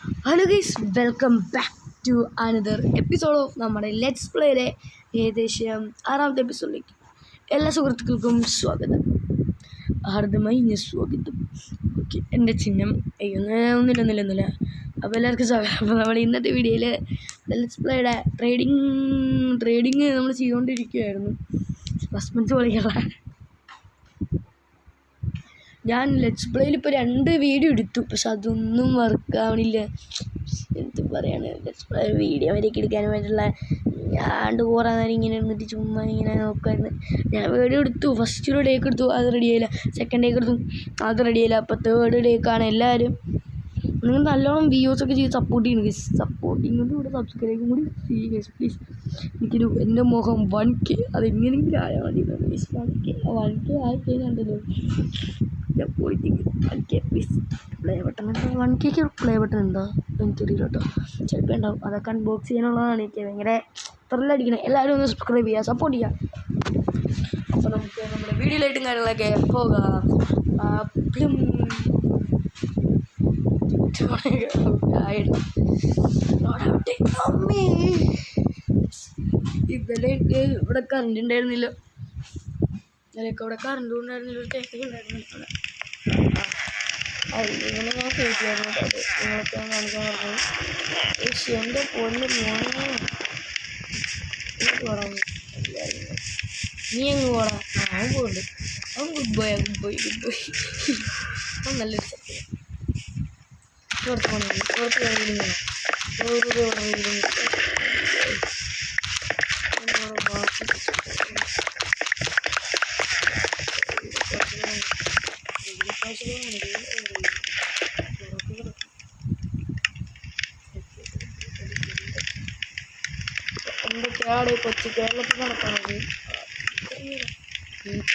Hello guys, welcome back to another episode of നമ്മുടെ let's പ്ലേയിലെ ഏകദേശം 6ാമത്തെ എപ്പിസോഡിലേക്ക് എല്ലാ സുഹൃത്തുക്കൾക്കും സ്വാഗതം. ഹാർദമായ സ്വാഗതം. ഓക്കെ, എൻ്റെ ചിഹ്നം ഒന്നുമില്ല. അപ്പോൾ എല്ലാവർക്കും സ്വാഗതം. അപ്പോൾ നമ്മൾ ഇന്നത്തെ വീഡിയോയിൽ ലെറ്റ്സ് പ്ലേയുടെ ട്രേഡിങ് നമ്മൾ ചെയ്തുകൊണ്ടിരിക്കുകയായിരുന്നു. ഹസ്ബൻഡ് കളികള ഞാൻ ലെറ്റ്സ് പ്ലേയിൽ ഇപ്പോൾ 2 വീഡിയോ എടുത്തു, പക്ഷെ അതൊന്നും വർക്കാവണില്ല. എന്ത് പറയാണ്, ലെറ്റ്സ് പ്ലേ വീഡിയോ വരെയൊക്കെ എടുക്കാൻ വേണ്ടിയിട്ടുള്ള കുറേ നേരം ഇങ്ങനെ ഇരുന്നിട്ട് ചുമ്മാ ഇങ്ങനെ നോക്കുമായിരുന്നു. ഞാൻ വീഡിയോ എടുത്തു, ഫസ്റ്റ് ഒരു ഡേക്ക് എടുത്തു, അത് റെഡിയായില്ല. സെക്കൻഡ് ഡേക്ക് എടുത്തു, അത് റെഡിയായില്ല. അപ്പോൾ തേർഡ് ഡേക്കാണ്. എല്ലാവരും നിങ്ങൾ നല്ലോണം വ്യൂസൊക്കെ ചെയ്ത് സപ്പോർട്ട് ചെയ്യണം ഗൈസ്. സപ്പോർട്ടിങ്ങിൻ്റെ കൂടെ സബ്സ്ക്രൈബും കൂടി ചെയ്യും ഗൈസ് പ്ലീസ്. എനിക്കൊരു എൻ്റെ മുഖം 1K അതെങ്ങനെയെങ്കിലും ആയാൽ മതി ഗൈസ്. 1K ആയിക്കഴിഞ്ഞാണ്ടല്ലോ ഞാൻ പോയിട്ടില്ല. 1K please. പ്ലേ ബട്ടൺ എന്താ 1Kക്ക് പ്ലേ ബട്ടൺ ഉണ്ടോ എനിക്കറിയില്ല കേട്ടോ, ചിലപ്പോൾ ഉണ്ടാവും. അതൊക്കെ അൺബോക്സ് ചെയ്യാനുള്ളതാണ്. എനിക്ക് ഭയങ്കര ത്രില്ലടിക്കണം. എല്ലാവരും ഒന്ന് സബ്സ്ക്രൈബ് ചെയ്യുക, സപ്പോർട്ട് ചെയ്യുക. അപ്പോൾ നമുക്ക് നമ്മുടെ വീഡിയോയിലായിട്ടും കാര്യങ്ങളൊക്കെ പോകാം. ഇന്നലെ ഇവിടെ കറണ്ട് ഉണ്ടായിരുന്നില്ല. ഇന്നലെയൊക്കെ ഇവിടെ കറണ്ടും ഉണ്ടായിരുന്നില്ല, ഒരു തേങ്ങ ഉണ്ടായിരുന്നില്ല. അതിങ്ങനെ ഞാൻ കേട്ടിയായിരുന്നു. അത് നിങ്ങളൊക്കെ കാണിക്കാൻ പറഞ്ഞു. എൻ്റെ പൊന്ന് മോനെ, നീ അങ്ങ് പോടാ. അവൻ പോകുന്നുണ്ട്. അവൻ ഗുഡ് ബോയ്. അവൻ നല്ലൊരു സത്യം. പുറത്ത് പോകണമെങ്കിൽ എന്തൊക്കെയാണ് കൊച്ചു കേരളത്തിൽ നടക്കുന്നത്? ബുദ്ധി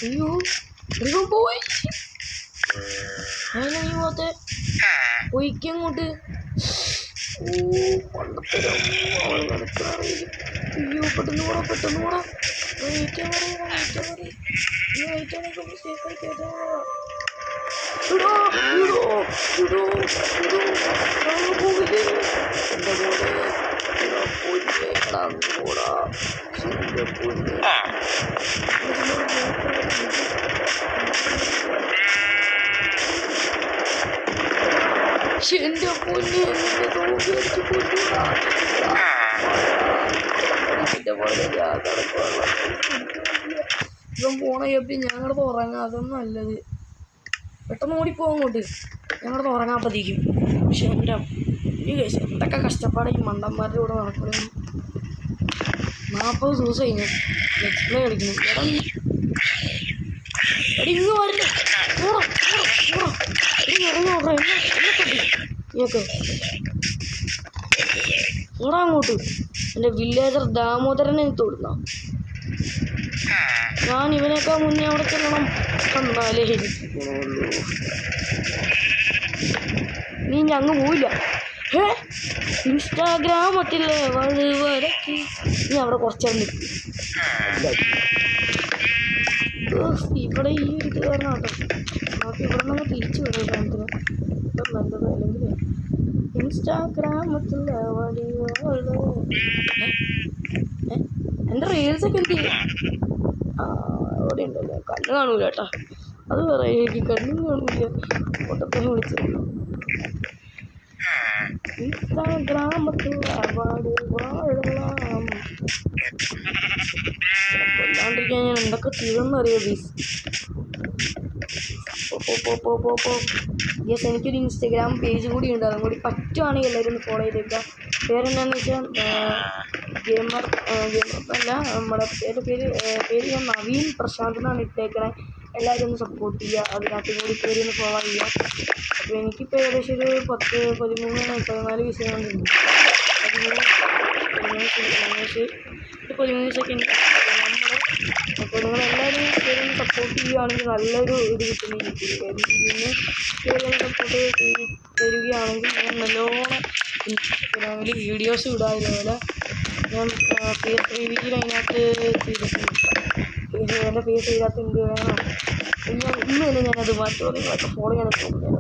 അയ്യോ പോയി. അങ്ങനെ നീ പോത്തെ ഒഴിക്കങ്ങോട്ട്. അയ്യോ പെട്ടെന്ന് പോടാ. ഒഴിക്കാൻ എൻ്റെ പൊന്നെ ഇവൻ പോണ കേപ്പി ഞങ്ങളത് ഉറങ്ങാം. അതൊന്നും നല്ലത്. പെട്ടെന്ന് ഓടിപ്പോകും അങ്ങോട്ട്. ഞങ്ങളത് ഉറങ്ങാപ്പതിക്കും. പക്ഷെ എൻ്റെ ഈ കേസ് എന്തൊക്കെ കഷ്ടപ്പാട് ഈ മണ്ടന്മാരുടെ കൂടെ നടക്കണം. 40 ദിവസം കഴിഞ്ഞു ലെറ്റ്സ് പ്ലേ കളിക്കുന്നു. ഇങ്ങ് വരില്ല. ഓടാ അങ്ങോട്ട്. എൻ്റെ വില്ലേജർ ദാമോദരനെ തൊടുന്ന ഞാൻ ഇവനേക്കാൾ മുന്നേ അവിടെ ചെല്ലണം. എന്നാലേ നീ ഞങ്ങ് പോയില്ല. ഇൻസ്റ്റാഗ്രാമത്തിലെ വരക്ക് നീ അവിടെ കുറച്ചേരം നിൽക്കും. ഇവിടെ ഈ ഒരു ഇത് കാരണം കേട്ടോ നമുക്ക് ഇവിടെ നിന്ന് തിരിച്ചു വരും. സാധനത്തിന് ഇപ്പം നല്ലത്. അല്ലെങ്കിൽ ഇൻസ്റ്റാഗ്രാമത്തിലെ എൻ്റെ റീൽസൊക്കെ എന്ത് ചെയ്യും? അവിടെ ഉണ്ടല്ലോ, കണ്ണ് കാണൂല കേട്ടോ. അത് വേറെ, എനിക്ക് കണ്ണും കാണൂല. ഓട്ടത്തിന് വിളിച്ചിരുന്നു. ഇൻസ്റ്റാഗ്രാമത്തിൽ കൊല്ലാണ്ടിരിക്കാൻ ഞാൻ എന്തൊക്കെ ചെയ്തെന്നറിയോ ബീസ്. യെസ്, എനിക്കൊരു ഇൻസ്റ്റാഗ്രാം പേജ് കൂടി ഉണ്ട്. അതും കൂടി പറ്റുവാണെങ്കിൽ എല്ലാവരും ഒന്ന് ഫോളോ ചെയ്തേക്കുക. പേരെന്താണെന്ന് വെച്ചാൽ ഗെയിമർ അല്ല, നമ്മുടെ പേര് ഞാൻ നവീൻ പ്രശാന്ത് എന്നാണ് ഇട്ടേക്കണേ. എല്ലാവരും ഒന്ന് സപ്പോർട്ട് ചെയ്യുക. അതിനകത്തും കൂടി പേര് ഒന്ന് ഫോളോ ചെയ്യുക. അപ്പോൾ എനിക്കിപ്പോൾ ഏകദേശം ഒരു 14 വിഷയങ്ങളുണ്ട്. 13 സെക്കൻഡ്. നമ്മൾ നിങ്ങളെല്ലാവരും ഇതുവരെ സപ്പോർട്ട് ചെയ്യുകയാണെങ്കിൽ നല്ലൊരു ഇത് കിട്ടുന്ന രീതിയിൽ സപ്പോർട്ട് തരികയാണെങ്കിൽ ഞാൻ നല്ലോണം ഇൻസ്റ്റാഗ്രാമിൽ വീഡിയോസ് ഇടാം. ഇതുപോലെ ഞാൻ ഫേസ് റിവ്യൂവിൽ അതിനകത്ത് ചെയ്തിട്ടുണ്ട്. എൻ്റെ ഫേസ് ചെയ്താൽ എന്ത് വേണം ഞാൻ ഇന്ന് തന്നെ ഞാനത് മാറ്റുമോ. നിങ്ങളൊക്കെ ഫോളോ ചെയ്യാൻ തോന്നുന്നു.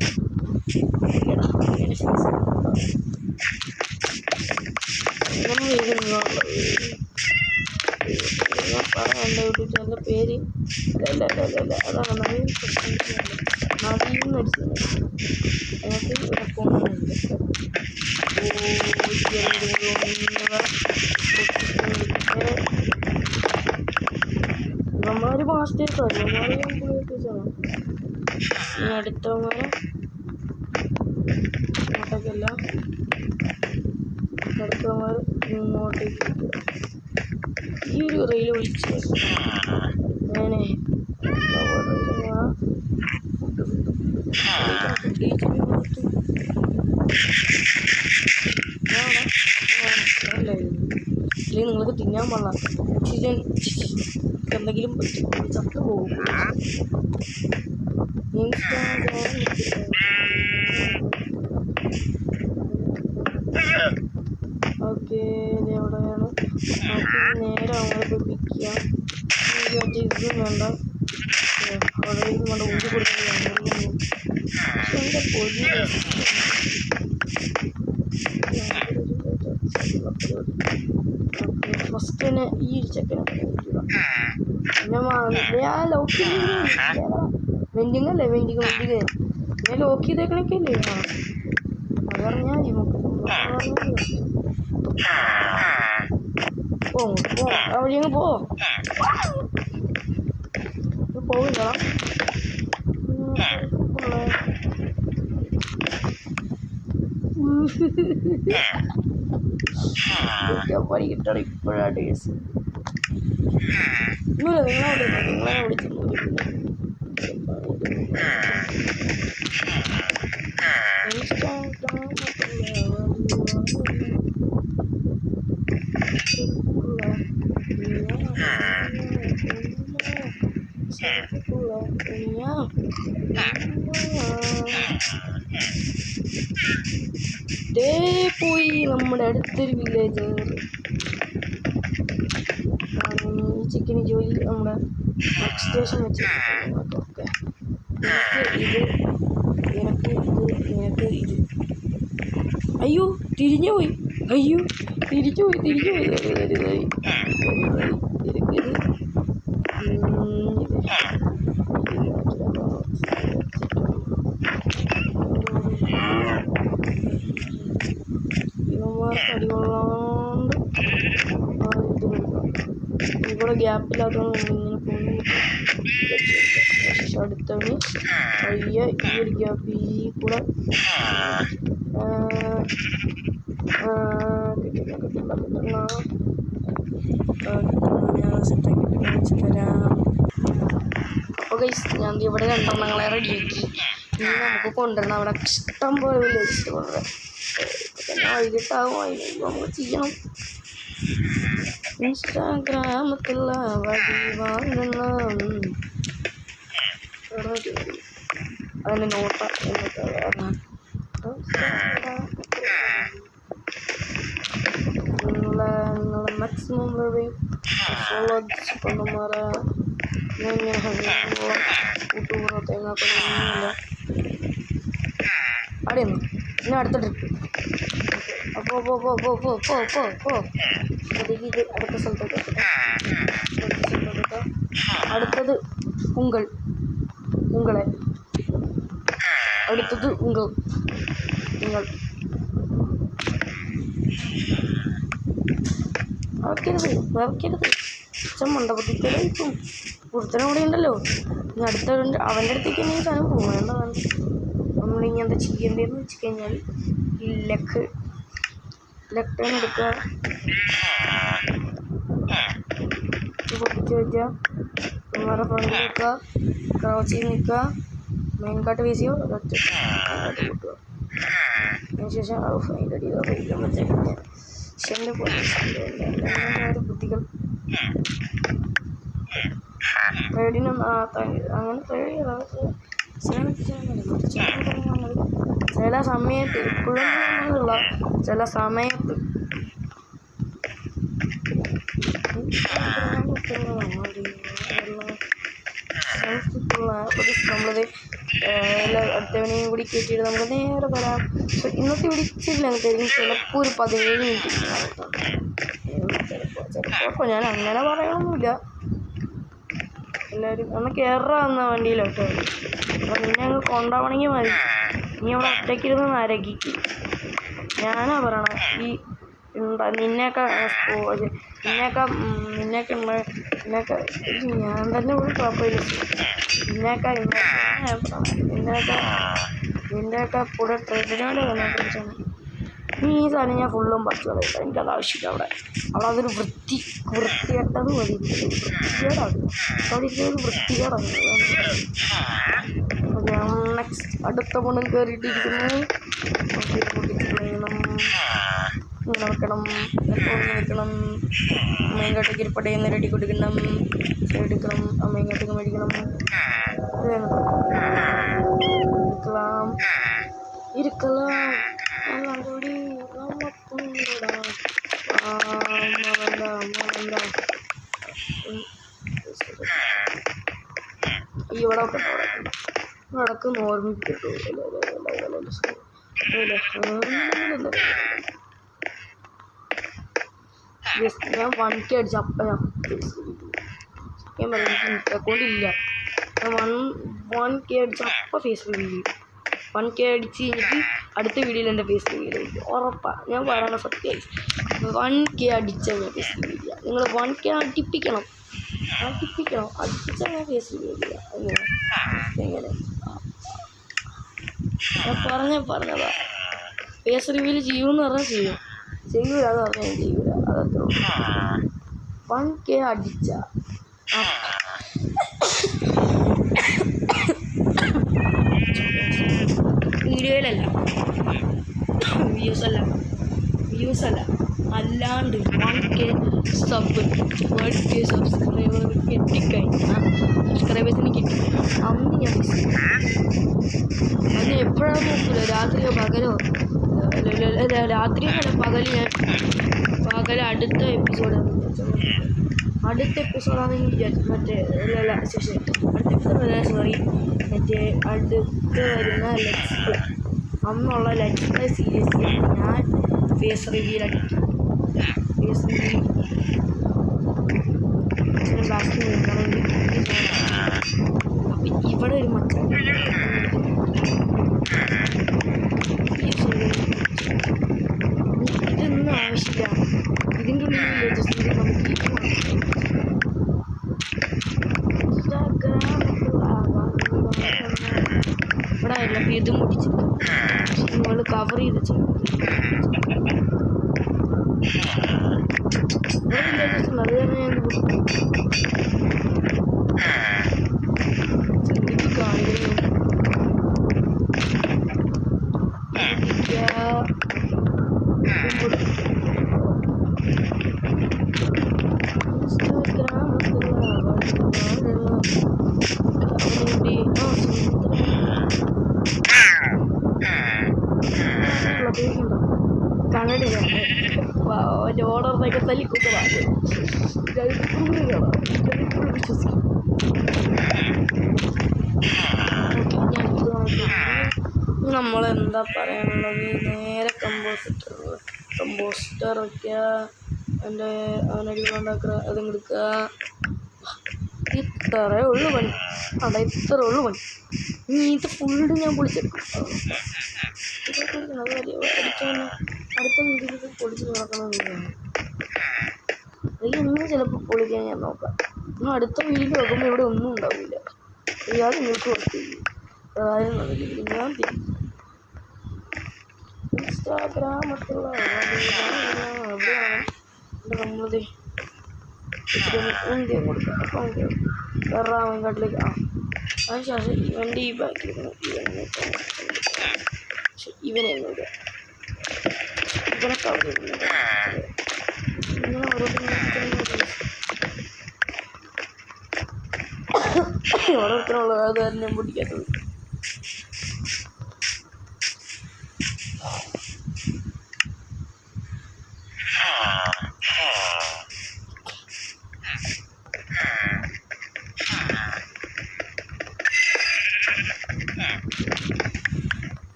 ഞാൻ പറയാം എൻ്റെ യൂട്യൂബ് ചാനലിൻ്റെ പേര് അല്ല അതാണ് നവീൻ അടിച്ചത്. അതിനകത്ത് ഒരു അക്കൗണ്ടുണ്ട്. നമ്മളൊരു മാസ്റ്റേഴ്സ് അറിയാം. ഇനി അടുത്തവന്മാരെ ഇങ്ങോട്ടേക്കല്ല, അടുത്തവന്മാർ ഇങ്ങോട്ടേക്ക് ഈ ഒരു റെയിൽ വിളിച്ച് ഞാനേ അല്ലെങ്കിൽ നിങ്ങൾക്ക് തിന്നാൻ പാടില്ല. ഓക്സിജൻ എന്തെങ്കിലും ചത്തു പോകും. ഓക്കെ ഇത് എവിടെയാണ്? നേരെ അവരെ പിക്ക് ചെയ്യാം. മറ്റേ ഇതും വേണ്ട, അവിടെ വേണ്ട ഊരി കൊടുക്കുന്നത്. എൻ്റെ പൊടി ഫസ്റ്റ് തന്നെ ഈ ചെക്കനെ ഞാൻ ലോക്ക് വെൻഡിങ് അല്ലേ വെൻഡിങ് ഞാൻ ലോക്ക് ചെയ്തേക്കണൊക്കെ അല്ലേ. അത് പറഞ്ഞാൽ ആ വഴി അങ്ങ് പോവില്ല. പണി കിട്ടണം ഇപ്പോഴാണ് കേസ്. നിങ്ങളെ വിളിച്ചു പോയി നമ്മുടെ അടുത്തൊരു വില്ലേജ്. ഈ ചിക്കന് ജോലി നമ്മുടെ വർക്ക് സ്റ്റേഷൻ വെച്ച് ഓക്കെ. നിനക്ക് ഇത് അയ്യോ തിരിഞ്ഞു പോയി. തിരിച്ചു പോയി. അടികൊള്ളാണ്ട് ഇവിടെ ഗ്യാപ്പില്ലാത്തതുകൊണ്ട് ഇങ്ങനെ പോകുന്നു. പക്ഷെ അടുത്തവന് വയ്യ ഈ ഒരു ഗ്യാപ്പ് ഈ കൂടെ സെറ്റാക്കി തരാം. അപ്പോൾ ഗൈസ് ഞാൻ ഇവിടെ രണ്ടെണ്ണങ്ങളെ റെഡിയാക്കി. ഇനി നമുക്ക് കൊണ്ടുവരണം. അവിടെ ഇഷ്ടം പോലെ വില്ലേജ് കൊണ്ടുവരാം. വൈകിട്ടാകും. അതിന് നമുക്ക് ചെയ്യണം. ഇൻസ്റ്റാഗ്രാമത്തുള്ള വഴി വാങ്ങണം. അതിന് നോട്ട എന്നിട്ട് നിങ്ങളെ മാക്സിമം വഴി ഫോളോ കൊണ്ടുമാറാ. ഞാൻ കൂട്ടുകൂടോ തേങ്ങാക്കൊന്നുമില്ല അവിടെയൊന്നും. ഇനി അടുത്ത ട്രിപ്പ് ഇത് അടുത്ത സ്ഥലത്തോട്ട്. അടുത്തത് ഉങ്ങളെ അടുത്തത് ഉങ്ങൾ വറക്കരുത് മണ്ടപത്തിക്കല ഇപ്പം ഒരുത്തനും കൂടെ ഉണ്ടല്ലോ. ഇനി അവൻ്റെ അടുത്തേക്ക് തന്നെ ഈ സാധനം പോകേണ്ടതാണ്. നമ്മളിങ്ങനെ ചെയ്യേണ്ടതെന്ന് വെച്ച് കഴിഞ്ഞാൽ ഈ ലെഫ്റ്റ് എടുക്കുക, പൊട്ടിച്ച് വയ്ക്കുക, നമ്മുടെ ഫ്രണ്ടിൽ നിൽക്കുക, ക്രൗച്ച് ചെയ്ത് നിൽക്കുക, മെയിൻ കാട്ട് വീശിയോ ഒറ്റ കൂട്ടുക. അതിനുശേഷം അതിൻ്റെ അടിയിൽ കഴിക്കാൻ പറ്റുക. പക്ഷെ എൻ്റെ ബുദ്ധികൾ ട്രേഡിനൊന്നും അങ്ങനെ ട്രേഡ് ചില സമയത്ത് ഇപ്പോഴൊന്നുമില്ല, ചില സമയത്ത് നമ്മളത് അടുത്തവനെയും കൂടി കയറ്റിയിട്ട് നമുക്ക് നേരെ വരാം. പക്ഷെ ഇന്നത്തെ വിളിച്ചില്ലായിരിക്കും, ചിലപ്പോൾ ഒരു 17 മിനിറ്റ് ചിലപ്പോൾ ഞാൻ അങ്ങനെ പറയണമെന്നില്ല. എല്ലാവരും ഒന്ന് കയറാവുന്ന വണ്ടിയിലോട്ടോ. അപ്പോൾ നിന്നെ അങ്ങ് കൊണ്ടുപോകണമെങ്കിൽ മതി. നീ അവിടെ ഒറ്റയ്ക്കിരുന്ന് നരകിക്കും. ഞാനാ പറയണ ഈ നിന്നെയൊക്കെ ഞാൻ തന്നെ ഒരു കുഴപ്പമില്ല. നിന്നെയൊക്കെ കൂടെ ട്രെയിനിനോട് വന്നതിനാണ് നീ ഈ സാധനം ഞാൻ ഫുള്ളും പറിച്ചു കളയില്ല. എനിക്കത് ആവശ്യമില്ല. അവിടെ അതൊരു വൃത്തികെട്ടത് മതി. വൃത്തികേടാണ് അവിടെ ഇരിക്കുന്നത്, വൃത്തികേടാണ്. നെക്സ്റ്റ് അടുത്ത പൊണ്ണും കയറിയിട്ടിരിക്കുന്നു. ഇങ്ങനെ വെക്കണം, വെക്കണം. അമ്മയിങ്ങോട്ടേക്ക് ഇരിപ്പടയെന്ന് റെഡി കൊടുക്കണം, എടുക്കണം. അമ്മയിങ്ങോട്ടേക്ക് മേടിക്കണം, ഇരിக்கலாம் എല്ലാം കൂടി ഇവിടെ നടക്കുന്ന ഓർമ്മിപ്പിക്കട്ടോ. ഞാൻ 1K അടിച്ച അപ്പം ഞാൻ പറയാം, എനിക്ക് അക്കൗണ്ടില്ല. 1K അടിച്ച അപ്പം ഫേസ് റിവീൽ 1K അടിച്ച് കഴിഞ്ഞിട്ട് അടുത്ത വീഡിയോയിൽ എൻ്റെ ഫേസ് റിവീൽ ആയിരിക്കും, ഉറപ്പാണ്. ഞാൻ പറയണ സത്യമായി. 1K അടിച്ചാൽ ഞാൻ ഫേസ് റിവീൽ ചെയ്യുക. നിങ്ങൾ 1K അടിപ്പിക്കണം, അടിച്ചാൽ ഞാൻ ഫേസ് റിവീൽ ചെയ്യുക. എങ്ങനെ ഞാൻ പറഞ്ഞതാ. ഫേസ് റിവീൽ ചെയ്യുമെന്ന് പറഞ്ഞാൽ ചെയ്യൂല എന്ന് പറഞ്ഞാൽ ഞാൻ ചെയ്യൂല. അതത്രേ ഉള്ളൂ. 1K അടിച്ച വീഡിയോയിലല്ല, വ്യൂസ് അല്ല അല്ലാണ്ട് 1K സബ്സ്ക്രൈബർ കിട്ടിക്കഴിഞ്ഞാൽ, സബ്സ്ക്രൈബേഴ്സിന് കിട്ടി അന്ന് ഞാൻ അന്ന് എപ്പോഴാണ് നോക്കില്ല. രാത്രിയോ പകലോ, രാത്രിയോ പകൽ ഞാൻ അടുത്ത എപ്പിസോഡാണെന്ന് വിചാരിച്ചു. മറ്റേ അടുത്ത എപ്പിസോഡ് സോറി മറ്റേ അടുത്ത് വരുന്ന ലെറ്റ്സ് പ്ലേ, അന്നുള്ള ലെറ്റ്സ് പ്ലേ സീരീസിൽ ഞാൻ ഫേസ് റിവീൽ അടിക്കും. ഫേസ് റിവീൽ ബാക്കി നോക്കണമെങ്കിൽ അപ്പം ഇവിടെ ഒരു മക്കൾ ഇതൊന്നും ആവശ്യമില്ല. ഇതിൻ്റെ ഉള്ളിൽ ജസ്റ്റ് നമുക്ക് ഇവിടെ ആയില്ല. അപ്പം ഇതും മുടിച്ചിട്ട് നിങ്ങൾ കവർ ചെയ്ത് ചെയ്യും. അത് തന്നെ ഞാൻ കണ്ണടിയാണ് ഓർഡറിനൊക്കെ തല്ലിക്കൊണ്ടതാണ്. വിശ്വസിക്കും. നമ്മളെന്താ പറയാനുള്ളത്, നേരെ കമ്പോസ്റ്റർ വയ്ക്കുക, എൻ്റെ അവനടികളുണ്ടാക്കുക, അതും കൊടുക്കുക. ഇത്രേ ഉള്ളു പണി. ഇത്രേ ഉള്ളു പണി. ഇനി ഇത് ഫുള്ള് ഞാൻ പൊളിച്ചെടുക്കും. അത് അടുത്ത വീട്ടിൽ പൊളിച്ച് നോക്കണമെന്നില്ലാണ്. ഇന്ന് ചിലപ്പോൾ പൊളിക്കാൻ ഞാൻ നോക്കാം. ഇന്ന് അടുത്ത വീട്ടിൽ നോക്കുമ്പോൾ ഇവിടെ ഒന്നും ഉണ്ടാവില്ല. ഇയാൾ നിങ്ങൾക്ക് കൊടുത്തില്ല. അതായത് ഞാൻ ഇൻസ്റ്റാഗ്രാമത്തുള്ള എവിടെയാണ് നമ്മളത് ഇന്ത്യ കൊടുക്കുക. അപ്പം വേറെ അവൻകാട്ടിലേക്ക് അതിനുശേഷം ഇവൻ്റെ ഈ ബാക്കിൽ ഇവനെ ഇവനെ കവർ ചെയ്യുന്നത് ഇങ്ങനെ ഓരോരുത്തരും ഓരോരുത്തരുള്ളത് അത് തന്നെ പൊട്ടിക്കാത്തത്.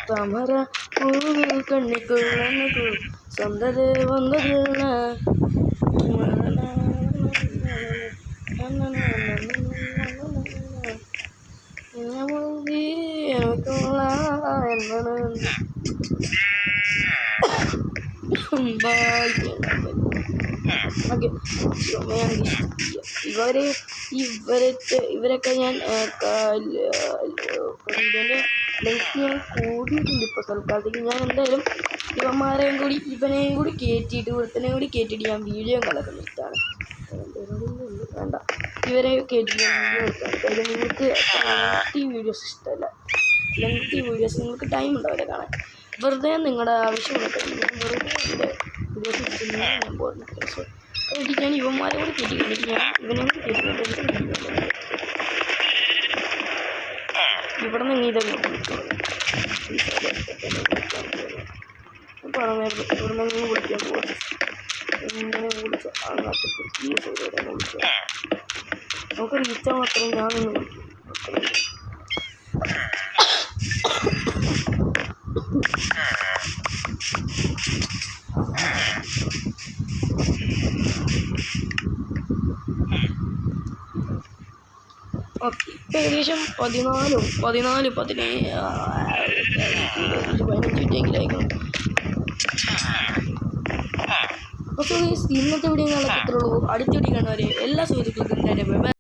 താമര പൂവിൽ കണ്ണിക്കുള്ളു സ്വന്തത് വന്നതില്ല ഇവരൊക്കെ ഞാൻ ലെങ്ത് ഞാൻ കൂടിയിട്ടുണ്ട് ഇപ്പോൾ തൽക്കാലത്തേക്ക്. ഞാൻ എന്തായാലും ഇവന്മാരെയും കൂടി ഇവനെയും കൂടി കയറ്റിയിട്ട് ഒരുത്തനെയും കൂടി കയറ്റിയിട്ട് ഞാൻ വീഡിയോ കളക്കുന്ന ഇഷ്ടമാണ്. വേണ്ട, ഇവരെ കയറ്റിയിട്ട് ഞാൻ വീഡിയോ എടുക്കാം. അതായത് നിങ്ങൾക്ക് ലെങ്തി വീഡിയോസ് ഇഷ്ടമല്ല. ലെങ്തി വീഡിയോസ് നിങ്ങൾക്ക് ടൈം ഉണ്ടാവില്ല കാണാൻ. വെറുതെ നിങ്ങളുടെ ആവശ്യമുള്ള ടൈം വെറുതെ എൻ്റെ വീഡിയോസ് ഇട്ടിട്ടുണ്ടെങ്കിൽ ഞാൻ പോകുന്നത്. സോ എന്നിട്ട് ഞാൻ ഇവന്മാരെ കൂടി കയറ്റിയിട്ട് ഞാൻ ഇവനെ കൂടി കയറ്റിയിട്ട് ഇവിടെ നിന്ന് ഇതൊക്കെ പറഞ്ഞായിരുന്നു. ഇവിടെ നിന്ന് വിളിക്കാൻ പോകും. ഇങ്ങനെ വിളിച്ച അങ്ങോട്ടേക്ക് ഈ സൈഡിലൂടെ വിളിച്ചു നമുക്ക് റീച്ചാൽ മാത്രം ഞാൻ നിന്ന് വിളിക്കും. ഓക്കെ, ഇപ്പം ഏകദേശം 15 മിനിറ്റെങ്കിലായിരിക്കണം. അപ്പോൾ ഇന്നത്തെ വീഡിയോ നടക്കത്തുള്ളൂ. അടുത്ത വീഡിയോ കാണുന്നവരെ എല്ലാ സുഹൃത്തുക്കൾക്കും